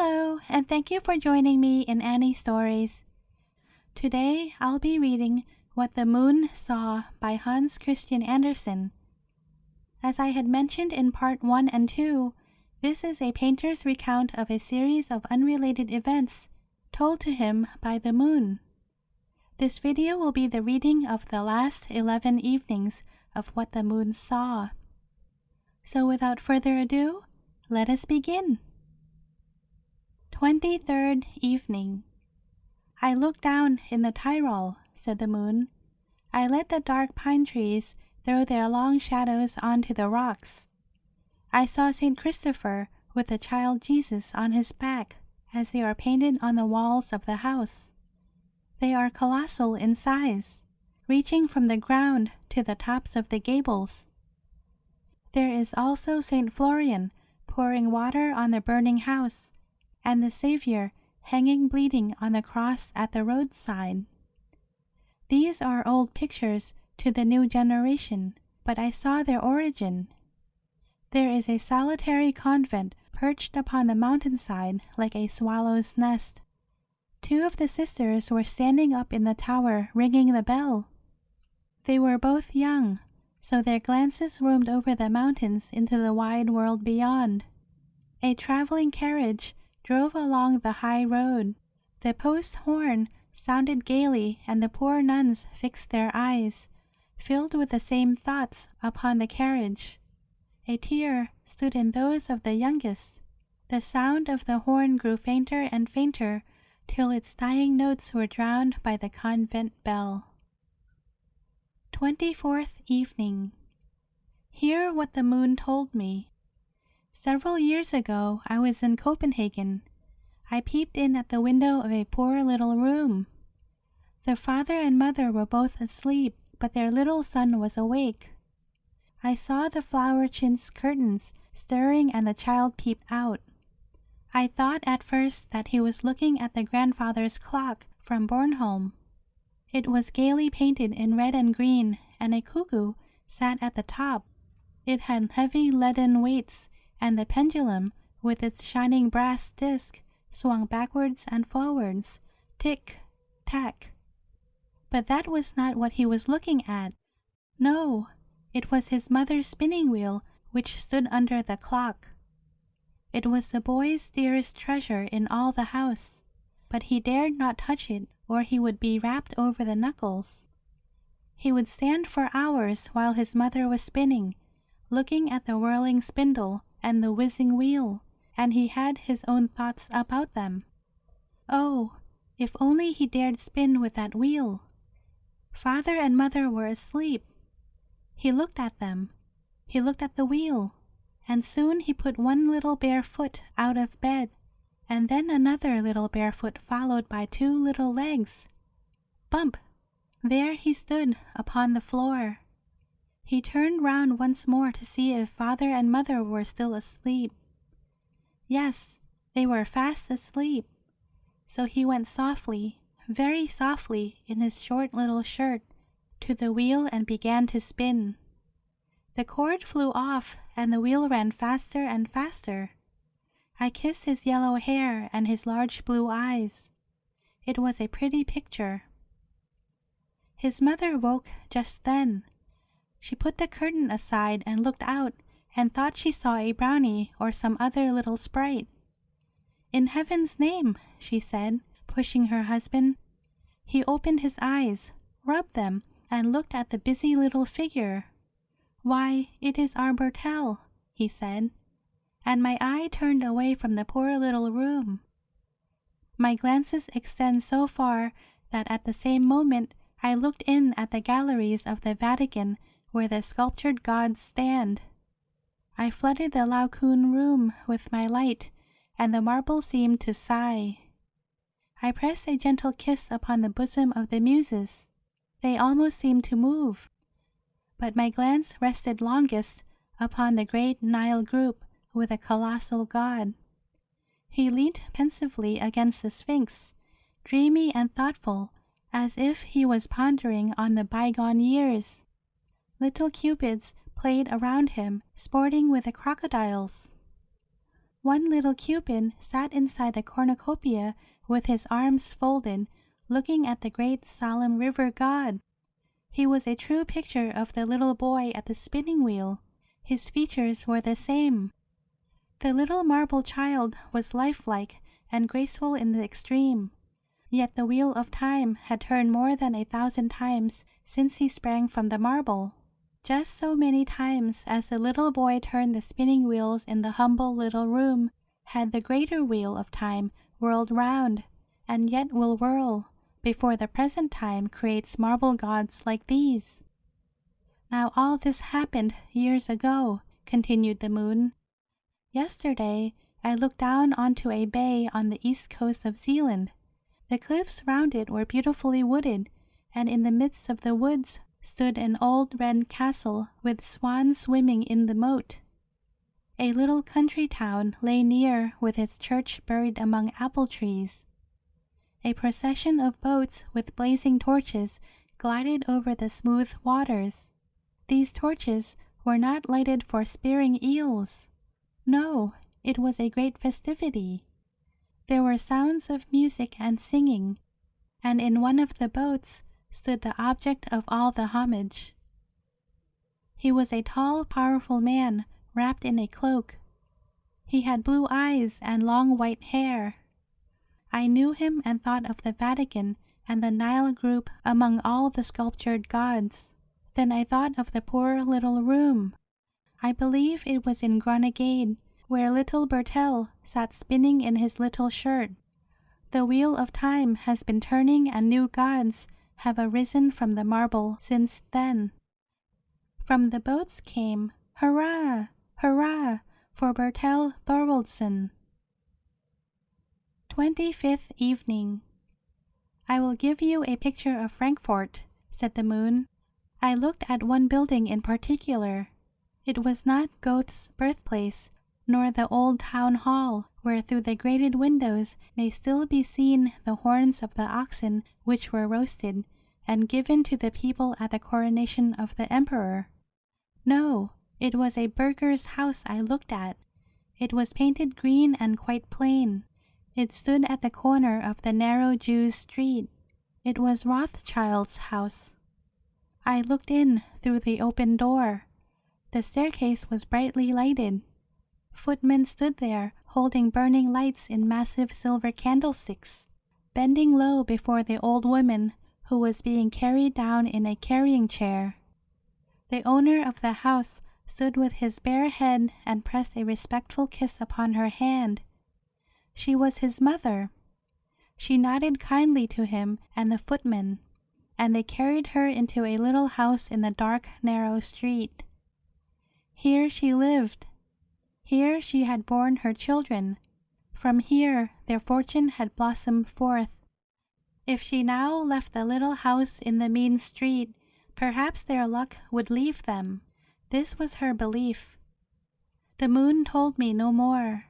Hello, and thank you for joining me in Annie Stories. Today, I'll be reading What the Moon Saw by Hans Christian Andersen. As I had mentioned in part 1 and 2, this is a painter's recount of a series of unrelated events told to him by the moon. This video will be the reading of the last 11 evenings of What the Moon Saw. So without further ado, let us begin. 23rd evening. I looked down in the Tyrol, said the moon. I let the dark pine trees throw their long shadows onto the rocks. I saw St. Christopher with the child Jesus on his back as they are painted on the walls of the house. They are colossal in size, reaching from the ground to the tops of the gables. There is also St. Florian pouring water on the burning house, and the Savior hanging bleeding on the cross at the roadside. These are old pictures to the new generation, but I saw their origin. There is a solitary convent perched upon the mountainside like a swallow's nest. 2 of the sisters were standing up in the tower ringing the bell. They were both young, so their glances roamed over the mountains into the wide world beyond. A traveling carriage drove along the high road. The post horn sounded gaily, and the poor nuns fixed their eyes, filled with the same thoughts, upon the carriage. A tear stood in those of the youngest. The sound of the horn grew fainter and fainter, till its dying notes were drowned by the convent bell. 24th evening. Hear what the moon told me. Several years ago I was in Copenhagen. I peeped in at the window of a poor little room. The father and mother were both asleep, but their little son was awake. I saw the flower chintz curtains stirring and the child peeped out. I thought at first that he was looking at the grandfather's clock from Bornholm. It was gaily painted in red and green, and a cuckoo sat at the top. It had heavy leaden weights, and the pendulum, with its shining brass disc, swung backwards and forwards, tick, tack. But that was not what he was looking at. No, it was his mother's spinning wheel which stood under the clock. It was the boy's dearest treasure in all the house, but he dared not touch it, or he would be rapped over the knuckles. He would stand for hours while his mother was spinning, looking at the whirling spindle and the whizzing wheel, and he had his own thoughts about them. Oh, if only he dared spin with that wheel! Father and mother were asleep. He looked at them. He looked at the wheel, and soon he put one little bare foot out of bed, and then another little bare foot followed by 2 little legs. Bump! There he stood upon the floor. He turned round once more to see if father and mother were still asleep. Yes, they were fast asleep. So he went softly, very softly, in his short little shirt, to the wheel and began to spin. The cord flew off, and the wheel ran faster and faster. I kissed his yellow hair and his large blue eyes. It was a pretty picture. His mother woke just then. She put the curtain aside and looked out, and thought she saw a brownie or some other little sprite. "In heaven's name," she said, pushing her husband. He opened his eyes, rubbed them, and looked at the busy little figure. "Why, it is our Bertel," he said, and my eye turned away from the poor little room. My glances extend so far that at the same moment I looked in at the galleries of the Vatican where the sculptured gods stand. I flooded the Laocoon room with my light, and the marble seemed to sigh. I pressed a gentle kiss upon the bosom of the muses. They almost seemed to move. But my glance rested longest upon the great Nile group with a colossal god. He leant pensively against the Sphinx, dreamy and thoughtful, as if he was pondering on the bygone years. Little cupids played around him, sporting with the crocodiles. One little Cupid sat inside the cornucopia with his arms folded, looking at the great solemn river god. He was a true picture of the little boy at the spinning wheel. His features were the same. The little marble child was lifelike and graceful in the extreme. Yet the wheel of time had turned more than 1,000 times since he sprang from the marble. Just so many times as the little boy turned the spinning wheels in the humble little room had the greater wheel of time whirled round, and yet will whirl, before the present time creates marble gods like these. Now all this happened years ago, continued the moon. Yesterday I looked down onto a bay on the east coast of Zealand. The cliffs round it were beautifully wooded, and in the midst of the woods stood an old red castle with swans swimming in the moat. A little country town lay near with its church buried among apple trees. A procession of boats with blazing torches glided over the smooth waters. These torches were not lighted for spearing eels. No, it was a great festivity. There were sounds of music and singing, and in one of the boats stood the object of all the homage. He was a tall, powerful man wrapped in a cloak. He had blue eyes and long white hair. I knew him and thought of the Vatican and the Nile group among all the sculptured gods. Then I thought of the poor little room. I believe it was in Grenagade, where little Bertel sat spinning in his little shirt. The wheel of time has been turning, and new gods have arisen from the marble since then. From the boats came, "Hurrah! Hurrah! For Bertel Thorwaldsen." 25th evening. I will give you a picture of Frankfort, said the moon. I looked at one building in particular. It was not Goethe's birthplace, nor the old town hall, where through the grated windows may still be seen the horns of the oxen which were roasted and given to the people at the coronation of the emperor. No, it was a burgher's house I looked at. It was painted green and quite plain. It stood at the corner of the narrow Jew's street. It was Rothschild's house. I looked in through the open door. The staircase was brightly lighted. Footmen stood there, holding burning lights in massive silver candlesticks, bending low before the old woman who was being carried down in a carrying chair. The owner of the house stood with his bare head and pressed a respectful kiss upon her hand. She was his mother. She nodded kindly to him and the footman, and they carried her into a little house in the dark, narrow street. Here she lived. Here she had borne her children. From here their fortune had blossomed forth. If she now left the little house in the mean street, perhaps their luck would leave them. This was her belief. The moon told me no more.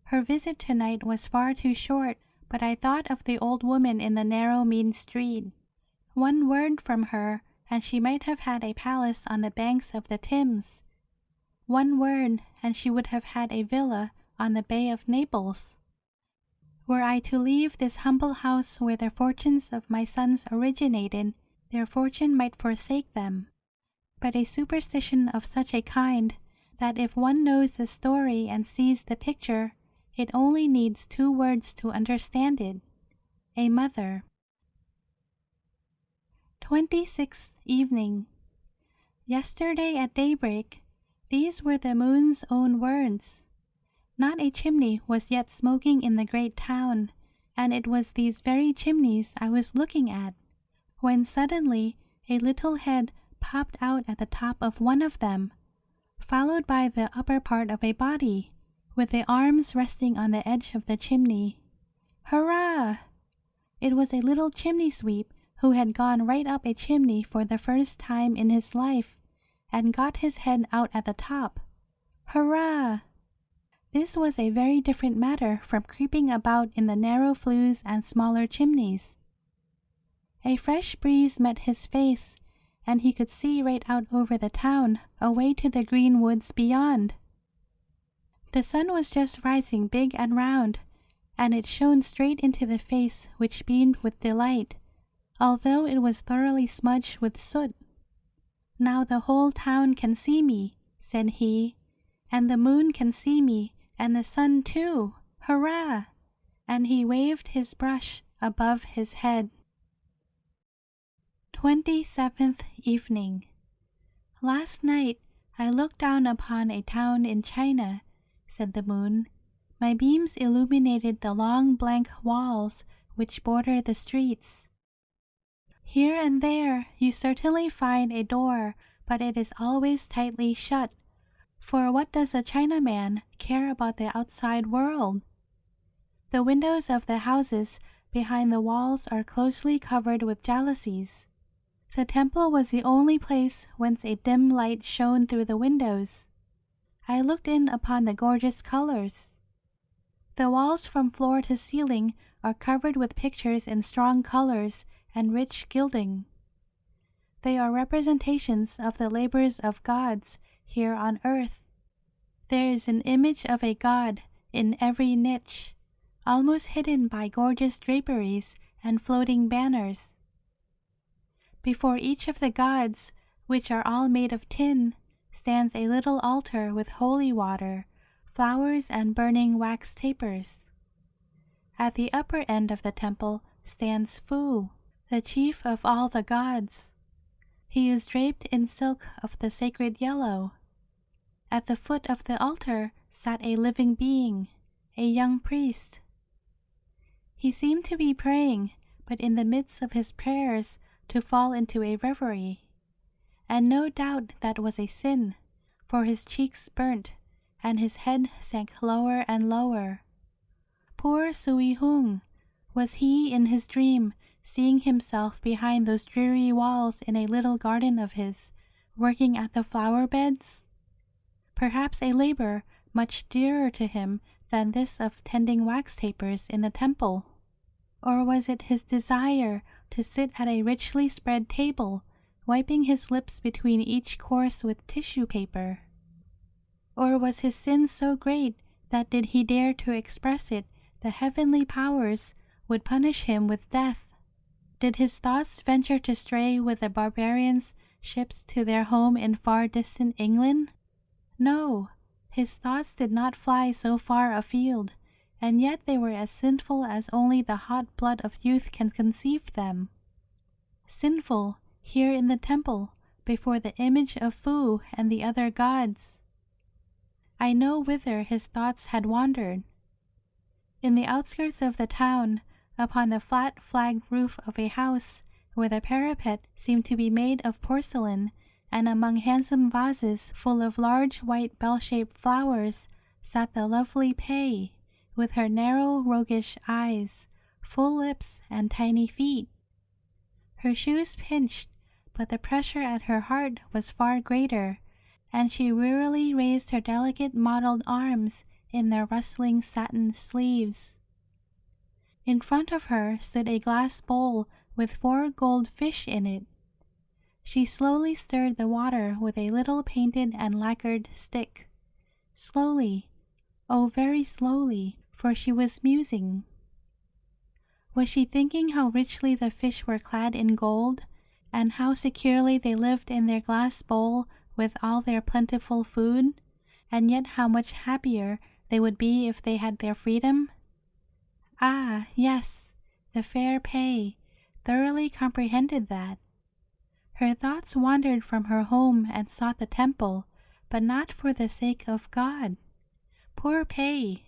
Her visit tonight was far too short, but I thought of the old woman in the narrow, mean street. One word from her, and she might have had a palace on the banks of the Thames. One word, and she would have had a villa on the Bay of Naples. Were I to leave this humble house where the fortunes of my sons originated, their fortune might forsake them. But a superstition of such a kind, that if one knows the story and sees the picture, it only needs 2 words to understand it: a mother. 26th evening. Yesterday at daybreak, these were the moon's own words. Not a chimney was yet smoking in the great town, and it was these very chimneys I was looking at, when suddenly a little head popped out at the top of one of them, followed by the upper part of a body, with the arms resting on the edge of the chimney. Hurrah! It was a little chimney sweep who had gone right up a chimney for the first time in his life, and got his head out at the top. Hurrah! This was a very different matter from creeping about in the narrow flues and smaller chimneys. A fresh breeze met his face, and he could see right out over the town, away to the green woods beyond. The sun was just rising big and round, and it shone straight into the face which beamed with delight, although it was thoroughly smudged with soot. "Now the whole town can see me," said he, "and the moon can see me, and the sun too. Hurrah!" And he waved his brush above his head. 27th evening. "Last night I looked down upon a town in China," said the moon. "My beams illuminated the long blank walls which border the streets. Here and there you certainly find a door, but it is always tightly shut, for what does a Chinaman care about the outside world? The windows of the houses behind the walls are closely covered with jalousies. The temple was the only place whence a dim light shone through the windows. I looked in upon the gorgeous colors. The walls from floor to ceiling are covered with pictures in strong colors and rich gilding. They are representations of the labors of gods here on earth. There is an image of a god in every niche, almost hidden by gorgeous draperies and floating banners. Before each of the gods, which are all made of tin, stands a little altar with holy water, flowers, and burning wax tapers. At the upper end of the temple stands Fu, the chief of all the gods. He is draped in silk of the sacred yellow. At the foot of the altar sat a living being, a young priest. He seemed to be praying, but in the midst of his prayers to fall into a reverie. And no doubt that was a sin, for his cheeks burnt, and his head sank lower and lower. Poor Sui Hung! Was he in his dream seeing himself behind those dreary walls in a little garden of his, working at the flower beds? Perhaps a labor much dearer to him than this of tending wax tapers in the temple. Or was it his desire to sit at a richly spread table, wiping his lips between each course with tissue paper? Or was his sin so great that did he dare to express it, the heavenly powers would punish him with death? Did his thoughts venture to stray with the barbarians' ships to their home in far distant England? No, his thoughts did not fly so far afield, and yet they were as sinful as only the hot blood of youth can conceive them. Sinful, here in the temple, before the image of Fu and the other gods. I know whither his thoughts had wandered. In the outskirts of the town, upon the flat flagged roof of a house, where the parapet seemed to be made of porcelain, and among handsome vases full of large white bell-shaped flowers, sat the lovely Pei, with her narrow roguish eyes, full lips, and tiny feet. Her shoes pinched, but the pressure at her heart was far greater, and she wearily raised her delicate mottled arms in their rustling satin sleeves. In front of her stood a glass bowl with 4 gold fish in it. She slowly stirred the water with a little painted and lacquered stick. Slowly, oh very slowly, for she was musing. Was she thinking how richly the fish were clad in gold, and how securely they lived in their glass bowl with all their plentiful food, and yet how much happier they would be if they had their freedom? Ah, yes, the fair Pei thoroughly comprehended that. Her thoughts wandered from her home and sought the temple, but not for the sake of God. Poor Pei!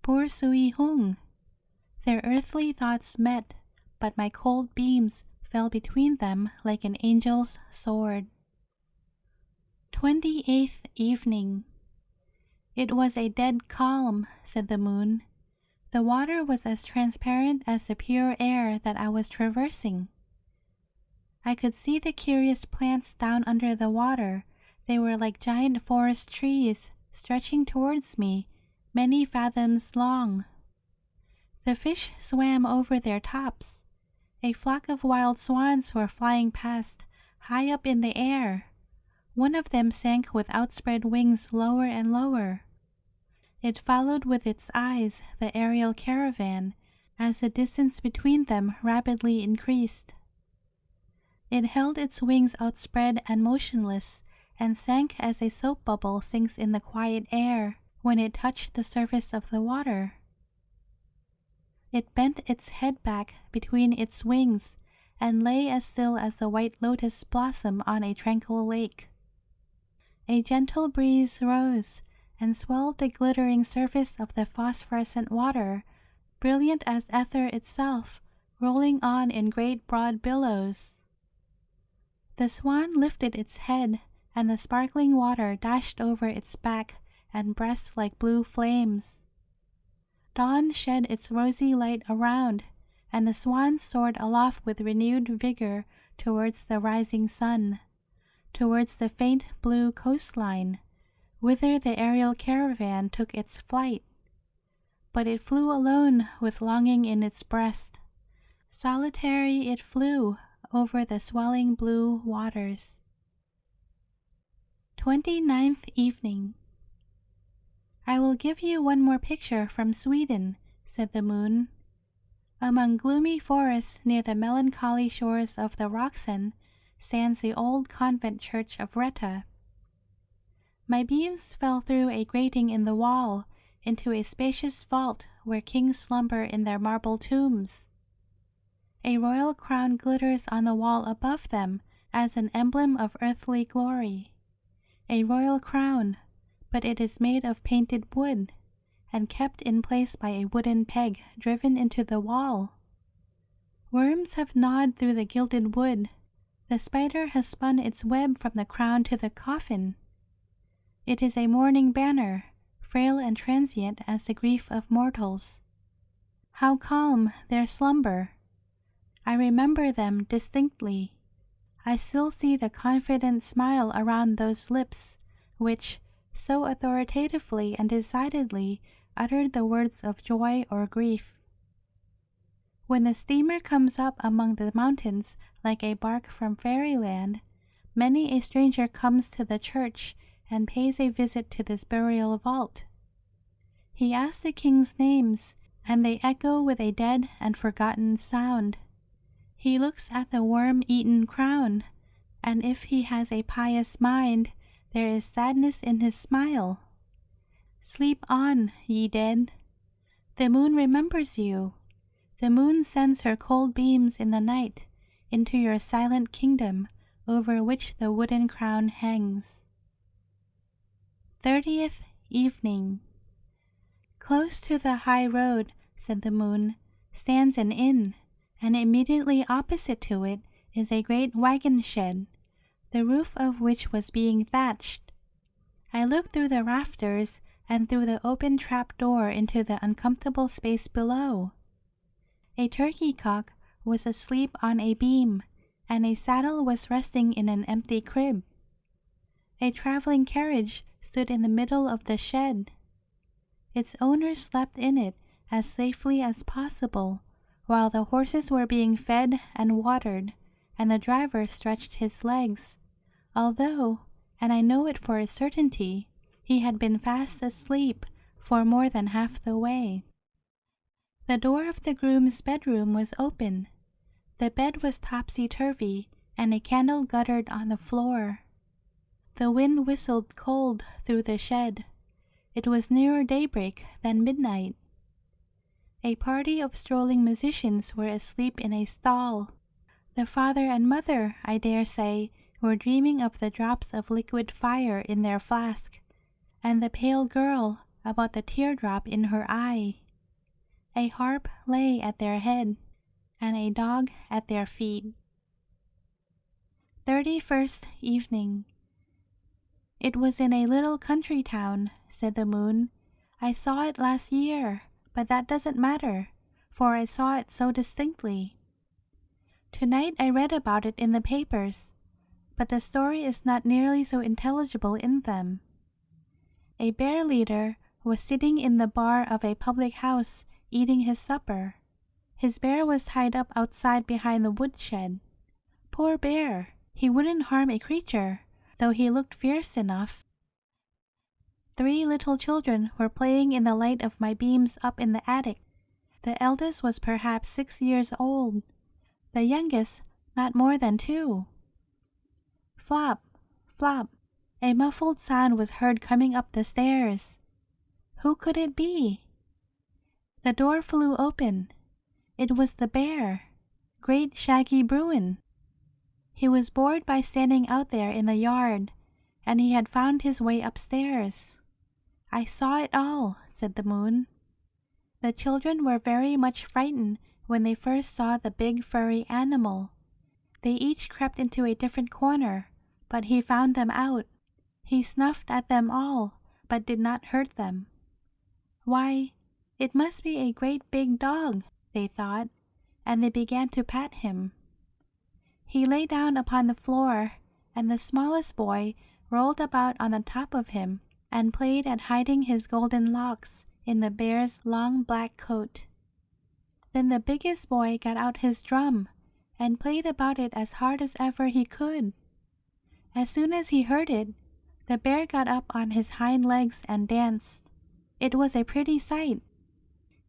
Poor Sui Hung! Their earthly thoughts met, but my cold beams fell between them like an angel's sword. 28th evening. It was a dead calm, said the moon. The water was as transparent as the pure air that I was traversing. I could see the curious plants down under the water. They were like giant forest trees, stretching towards me, many fathoms long. The fish swam over their tops. A flock of wild swans were flying past, high up in the air. One of them sank with outspread wings lower and lower. It followed with its eyes the aerial caravan as the distance between them rapidly increased. It held its wings outspread and motionless, and sank as a soap bubble sinks in the quiet air when it touched the surface of the water. It bent its head back between its wings and lay as still as the white lotus blossom on a tranquil lake. A gentle breeze rose and swelled the glittering surface of the phosphorescent water, brilliant as ether itself, rolling on in great broad billows. The swan lifted its head, and the sparkling water dashed over its back and breast like blue flames. Dawn shed its rosy light around, and the swan soared aloft with renewed vigor towards the rising sun, towards the faint blue coastline, whither the aerial caravan took its flight. But it flew alone with longing in its breast. Solitary it flew over the swelling blue waters. 29th evening. I will give you one more picture from Sweden, said the moon. Among gloomy forests near the melancholy shores of the Roxen stands the old convent church of Retta. My beams fell through a grating in the wall into a spacious vault where kings slumber in their marble tombs. A royal crown glitters on the wall above them as an emblem of earthly glory. A royal crown, but it is made of painted wood, and kept in place by a wooden peg driven into the wall. Worms have gnawed through the gilded wood. The spider has spun its web from the crown to the coffin. It is a mourning banner, frail and transient as the grief of mortals. How calm their slumber! I remember them distinctly. I still see the confident smile around those lips, which, so authoritatively and decidedly, uttered the words of joy or grief. When the steamer comes up among the mountains like a bark from fairyland, many a stranger comes to the church and pays a visit to this burial vault. He asks the kings' names, and they echo with a dead and forgotten sound. He looks at the worm-eaten crown, and if he has a pious mind, there is sadness in his smile. Sleep on, ye dead. The moon remembers you. The moon sends her cold beams in the night into your silent kingdom over which the wooden crown hangs. 30th evening. Close to the high road, said the moon, stands an inn, and immediately opposite to it is a great wagon shed, the roof of which was being thatched. I looked through the rafters and through the open trap door into the uncomfortable space below. A turkey cock was asleep on a beam, and a saddle was resting in an empty crib. A traveling carriage stood in the middle of the shed. Its owner slept in it as safely as possible, while the horses were being fed and watered, and the driver stretched his legs, although, and I know it for a certainty, he had been fast asleep for more than half the way. The door of the groom's bedroom was open. The bed was topsy-turvy, and a candle guttered on the floor. The wind whistled cold through the shed. It was nearer daybreak than midnight. A party of strolling musicians were asleep in a stall. The father and mother, I dare say, were dreaming of the drops of liquid fire in their flask, and the pale girl about the teardrop in her eye. A harp lay at their head, and a dog at their feet. 31st evening. It was in a little country town, said the moon. I saw it last year, but that doesn't matter, for I saw it so distinctly. Tonight I read about it in the papers, but the story is not nearly so intelligible in them. A bear leader was sitting in the bar of a public house eating his supper. His bear was tied up outside behind the woodshed. Poor bear! He wouldn't harm a creature, though he looked fierce enough. 3 little children were playing in the light of my beams up in the attic. The eldest was perhaps 6 years old, the youngest not more than 2. Flop, flop, a muffled sound was heard coming up the stairs. Who could it be? The door flew open. It was the bear, Great Shaggy Bruin. He was bored by standing out there in the yard, and he had found his way upstairs. I saw it all, said the moon. The children were very much frightened when they first saw the big furry animal. They each crept into a different corner, but he found them out. He snuffed at them all, but did not hurt them. Why, it must be a great big dog, they thought, and they began to pat him. He lay down upon the floor, and the smallest boy rolled about on the top of him and played at hiding his golden locks in the bear's long black coat. Then the biggest boy got out his drum and played about it as hard as ever he could. As soon as he heard it, the bear got up on his hind legs and danced. It was a pretty sight.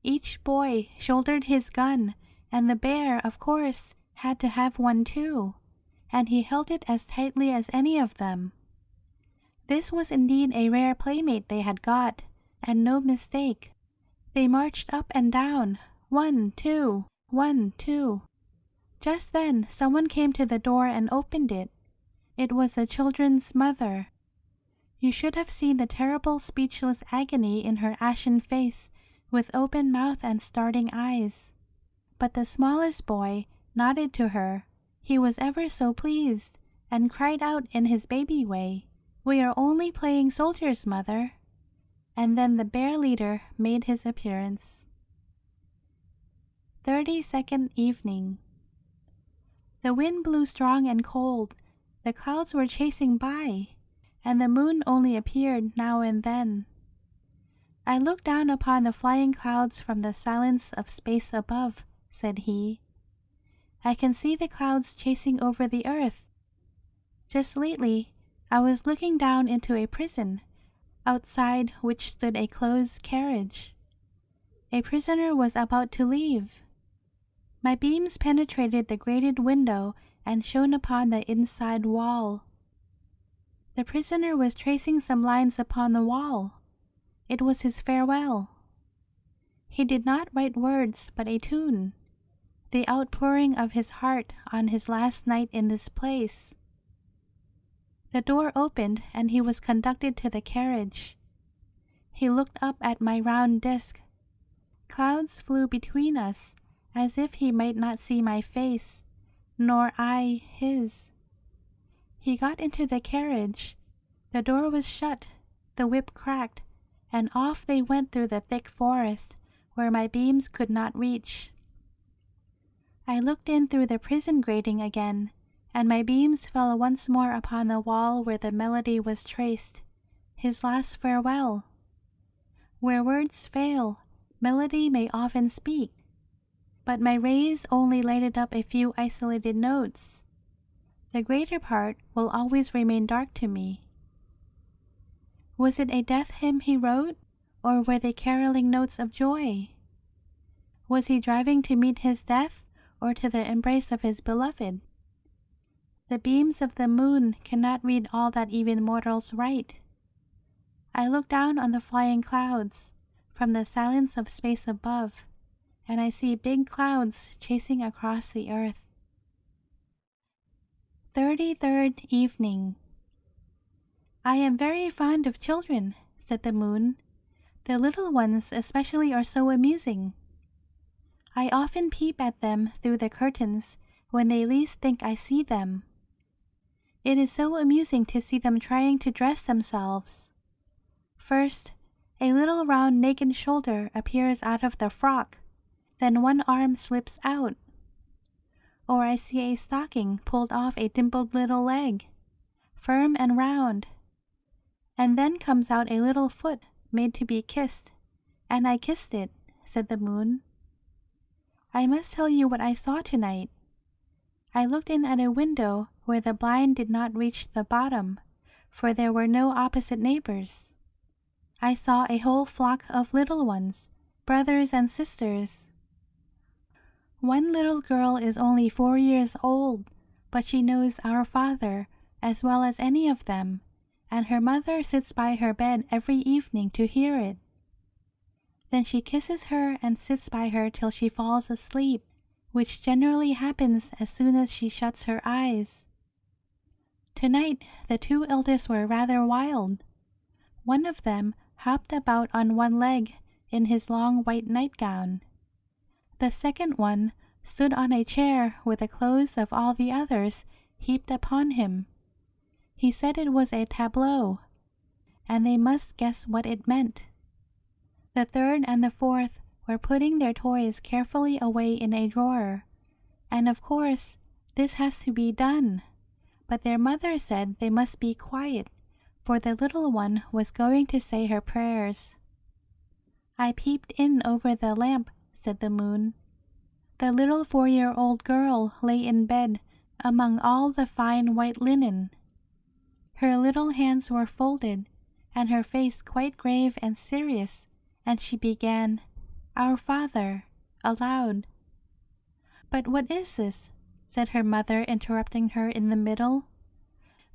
Each boy shouldered his gun, and the bear, of course, had to have one too, and he held it as tightly as any of them. This was indeed a rare playmate they had got, and no mistake. They marched up and down, 1, 2, 1, 2. Just then someone came to the door and opened it. It was the children's mother. You should have seen the terrible speechless agony in her ashen face, with open mouth and starting eyes. But the smallest boy nodded to her. He was ever so pleased, and cried out in his baby way, "We are only playing soldiers, mother." And then the bear leader made his appearance. 32nd evening. The wind blew strong and cold. The clouds were chasing by, and the moon only appeared now and then. I looked down upon the flying clouds from the silence of space above, said he. I can see the clouds chasing over the earth. Just lately, I was looking down into a prison, outside which stood a closed carriage. A prisoner was about to leave. My beams penetrated the grated window and shone upon the inside wall. The prisoner was tracing some lines upon the wall. It was his farewell. He did not write words, but a tune, the outpouring of his heart on his last night in this place. The door opened, and he was conducted to the carriage. He looked up at my round disk. Clouds flew between us, as if he might not see my face, nor I his. He got into the carriage. The door was shut, the whip cracked, and off they went through the thick forest, where my beams could not reach. I looked in through the prison grating again, and my beams fell once more upon the wall where the melody was traced, his last farewell. Where words fail, melody may often speak, but my rays only lighted up a few isolated notes. The greater part will always remain dark to me. Was it a death hymn he wrote, or were they caroling notes of joy? Was he driving to meet his death, or to the embrace of his beloved? The beams of the moon cannot read all that even mortals write. I look down on the flying clouds, from the silence of space above, and I see big clouds chasing across the earth. 33rd evening. I am very fond of children, said the moon. The little ones especially are so amusing. I often peep at them through the curtains when they least think I see them. It is so amusing to see them trying to dress themselves. First, a little round naked shoulder appears out of the frock, then one arm slips out. Or I see a stocking pulled off a dimpled little leg, firm and round. And then comes out a little foot made to be kissed, and I kissed it, said the moon. I must tell you what I saw tonight. I looked in at a window where the blind did not reach the bottom, for there were no opposite neighbors. I saw a whole flock of little ones, brothers and sisters. One little girl is only 4 years old, but she knows Our Father as well as any of them, and her mother sits by her bed every evening to hear it. Then she kisses her and sits by her till she falls asleep, which generally happens as soon as she shuts her eyes. Tonight, the 2 eldest were rather wild. One of them hopped about on one leg in his long white nightgown. The second one stood on a chair with the clothes of all the others heaped upon him. He said it was a tableau, and they must guess what it meant. The third and the fourth were putting their toys carefully away in a drawer, and of course this has to be done, but their mother said they must be quiet, for the little one was going to say her prayers. I peeped in over the lamp, said the moon. The little 4-year-old girl lay in bed among all the fine white linen. Her little hands were folded, and her face quite grave and serious, and she began, "Our Father," aloud. "But what is this?" said her mother, interrupting her in the middle.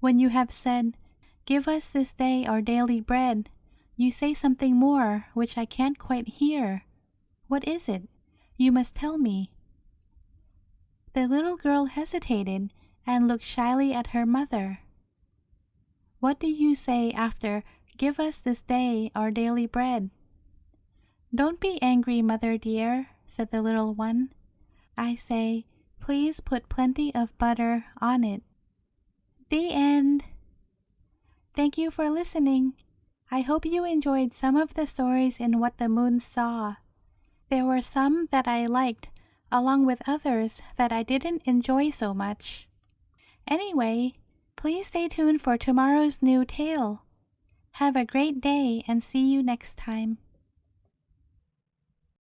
"When you have said, 'Give us this day our daily bread,' you say something more which I can't quite hear. What is it? You must tell me." The little girl hesitated and looked shyly at her mother. "What do you say after 'Give us this day our daily bread'?" "Don't be angry, mother dear," said the little one. "I say, 'Please put plenty of butter on it.'" The end. Thank you for listening. I hope you enjoyed some of the stories in What the Moon Saw. There were some that I liked, along with others that I didn't enjoy so much. Anyway, please stay tuned for tomorrow's new tale. Have a great day and see you next time.